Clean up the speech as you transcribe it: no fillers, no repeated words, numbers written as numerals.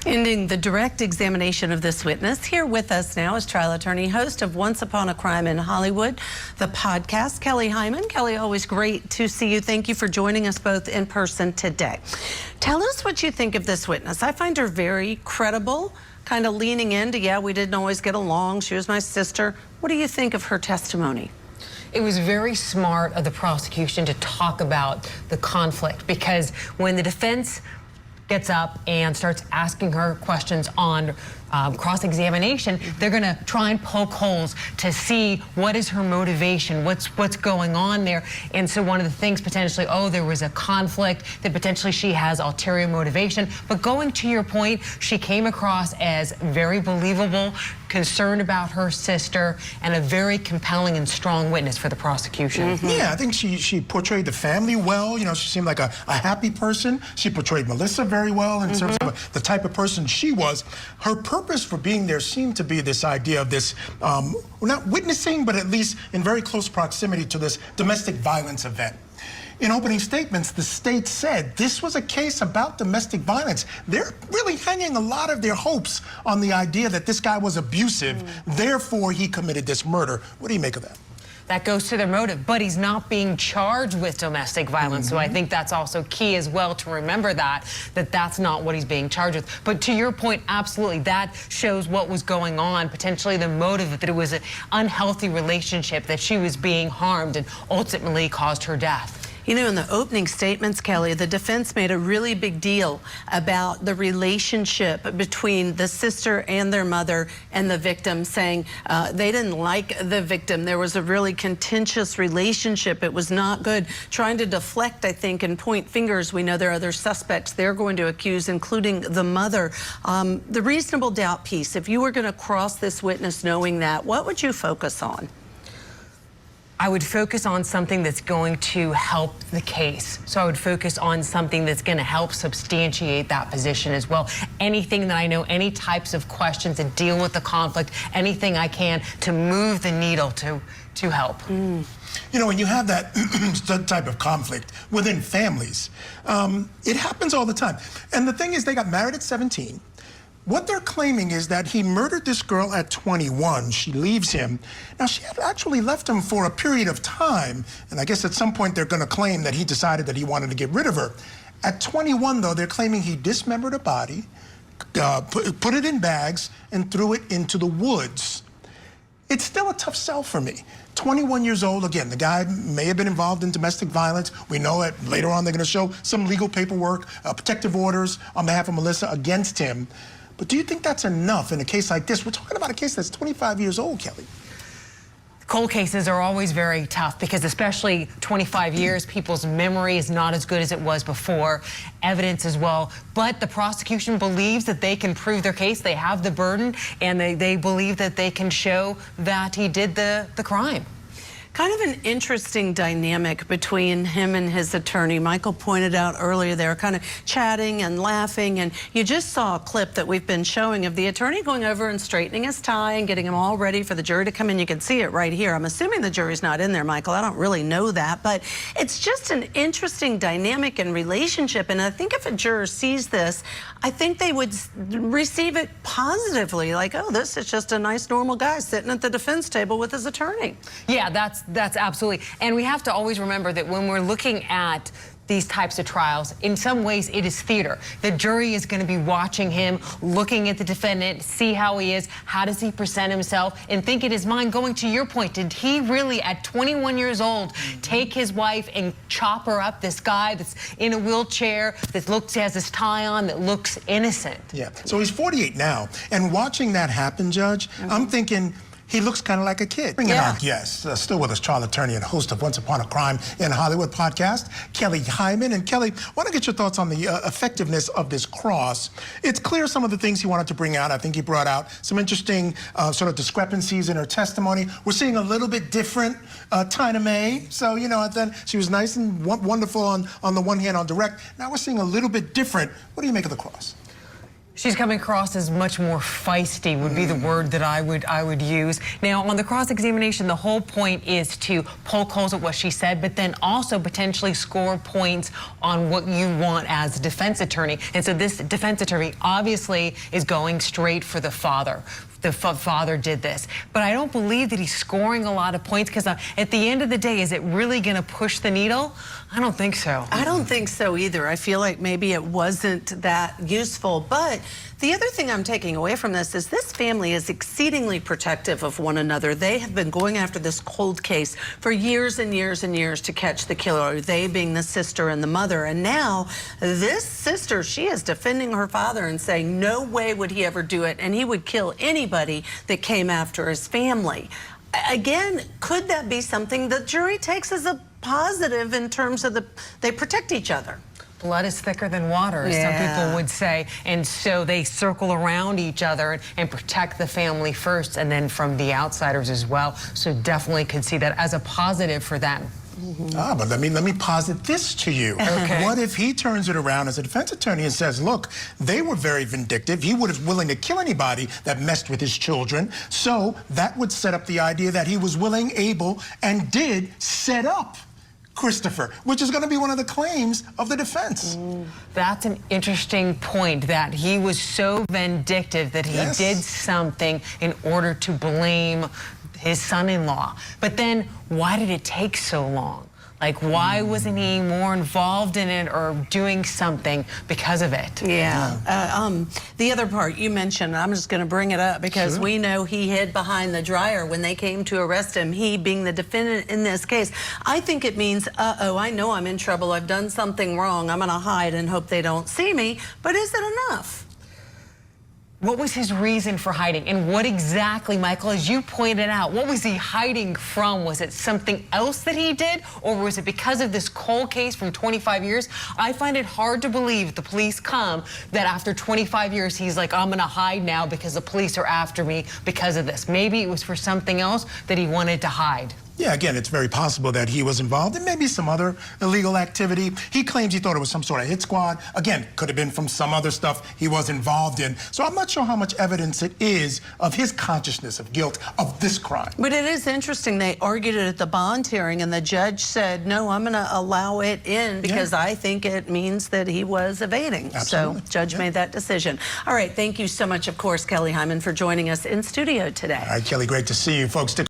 Ending the direct examination of this witness, here with us now is trial attorney, host of Once Upon a Crime in Hollywood, the podcast, Kelly Hyman. Kelly, always great to see you. Thank you for joining us both in person today. Tell us what you think of this witness. I find her very credible, kind of leaning into, yeah, we didn't always get along. She was my sister. What do you think of her testimony? It was very smart of the prosecution to talk about the conflict, because when the defense gets up and starts asking her questions on cross-examination, they're going to try and poke holes to see what is her motivation, what's going on there. And so one of the things potentially, oh, there was a conflict, that potentially she has ulterior motivation. But going to your point, she came across as very believable, concerned about her sister, and a very compelling and strong witness for the prosecution. Yeah, I think she portrayed the family well. You know, she seemed like a happy person. She portrayed Melissa very well in terms of the type of person she was. Her purpose for being there seemed to be this idea of this, not witnessing, but at least in very close proximity to this domestic violence event. In opening statements, the state said this was a case about domestic violence. They're really hanging a lot of their hopes on the idea that this guy was abusive, therefore he committed this murder. What do you make of that? That goes to their motive, but he's not being charged with domestic violence. So I think that's also key as well to remember that's not what he's being charged with. But to your point, absolutely, that shows what was going on, potentially the motive, that it was an unhealthy relationship, that she was being harmed and ultimately caused her death. You know, in the opening statements, Kelly, the defense made a really big deal about the relationship between the sister and their mother and the victim, saying they didn't like the victim. There was a really contentious relationship. It was not good. Trying to deflect, I think, and point fingers. We know there are other suspects they're going to accuse, including the mother. The reasonable doubt piece, if you were going to cross this witness knowing that, what would you focus on? I would focus on something that's going to help the case. So I would focus on something that's going to help substantiate that position as well. Anything that I know, any types of questions that deal with the conflict, anything I can to move the needle to help. You know, when you have that type of conflict within families, it happens all the time. And the thing is, they got married at 17. What they're claiming is that he murdered this girl at 21. She leaves him. Now, she had actually left him for a period of time, and I guess at some point they're going to claim that he decided that he wanted to get rid of her. At 21, though, they're claiming he dismembered her body, put it in bags, and threw it into the woods. It's still a tough sell for me. 21 years old, again, the guy may have been involved in domestic violence. We know that later on they're going to show some legal paperwork, protective orders on behalf of Melissa against him. But do you think that's enough in a case like this? We're talking about a case that's 25 years old, Kelly. Cold cases are always very tough because, especially 25 years, people's memory is not as good as it was before, evidence as well. But the prosecution believes that they can prove their case. They have the burden, and they believe that they can show that he did the crime. Kind of an interesting dynamic between him and his attorney. Michael pointed out earlier they were kind of chatting and laughing, and you just saw a clip that we've been showing of the attorney going over and straightening his tie and getting him all ready for the jury to come in. You can see it right here. I'm assuming the jury's not in there, Michael. I don't really know that, but it's just an interesting dynamic and relationship, and I think if a juror sees this, I think they would receive it positively, like, oh, this is just a nice, normal guy sitting at the defense table with his attorney. Yeah, that's absolutely. And we have to always remember that when we're looking at these types of trials, in some ways it is theater. The jury is going to be watching him, looking at the defendant, see how he is, how does he present himself, and think in his mind, going to your point, did he really at 21 years old take his wife and chop her up, this guy that's in a wheelchair, that has his tie on, that looks innocent? Yeah, so he's 48 now, and watching that happen, Judge, I'm thinking, he looks kind of like a kid. Bringing our guest, still with us, trial attorney and host of Once Upon a Crime in Hollywood podcast, Kelly Hyman. And Kelly, I want to get your thoughts on the effectiveness of this cross. It's clear some of the things he wanted to bring out. I think he brought out some interesting sort of discrepancies in her testimony. We're seeing a little bit different Tina May. So, you know, then she was nice and wonderful on the one hand on direct. Now we're seeing a little bit different. What do you make of the cross? She's coming across as much more feisty would be the word that I would use. Now, on the cross-examination, the whole point is to poke holes at what she said, but then also potentially score points on what you want as a defense attorney. And so this defense attorney obviously is going straight for the father. The father did this, but I don't believe that he's scoring a lot of points, because at the end of the day, is it really going to push the needle? I don't think so. I don't think so either. I feel like maybe it wasn't that useful. But the other thing I'm taking away from this is this family is exceedingly protective of one another. They have been going after this cold case for years and years and years to catch the killer, they being the sister and the mother. And now this sister, she is defending her father and saying no way would he ever do it, and he would kill anybody that came after his family. Again, could that be something the jury takes as a positive in terms of they protect each other? Blood is thicker than water, as some people would say, and so they circle around each other and protect the family first, and then from the outsiders as well. So definitely could see that as a positive for them. But let me posit this to you. Okay. What if he turns it around as a defense attorney and says, look, they were very vindictive. He was willing to kill anybody that messed with his children. So that would set up the idea that he was willing, able, and did set up Christopher, which is going to be one of the claims of the defense. That's an interesting point, that he was so vindictive that he did something in order to blame his son-in-law. But then why did it take so long? Like, why wasn't he more involved in it or doing something because of it? The other part you mentioned, I'm just going to bring it up because we know he hid behind the dryer when they came to arrest him, he being the defendant in this case. I think it means, I know I'm in trouble. I've done something wrong. I'm going to hide and hope they don't see me. But is it enough? What was his reason for hiding? And what exactly, Michael, as you pointed out, what was he hiding from? Was it something else that he did? Or was it because of this cold case from 25 years? I find it hard to believe the police come that after 25 years, he's like, I'm going to hide now because the police are after me because of this. Maybe it was for something else that he wanted to hide. Yeah, again, it's very possible that he was involved in maybe some other illegal activity. He claims he thought it was some sort of hit squad. Again, could have been from some other stuff he was involved in. So I'm not sure how much evidence it is of his consciousness of guilt of this crime. But it is interesting. They argued it at the bond hearing, and the judge said, no, I'm going to allow it in because I think it means that he was evading. Absolutely. So judge made that decision. All right. Thank you so much, of course, Kelly Hyman, for joining us in studio today. All right, Kelly, great to see you. Folks, stick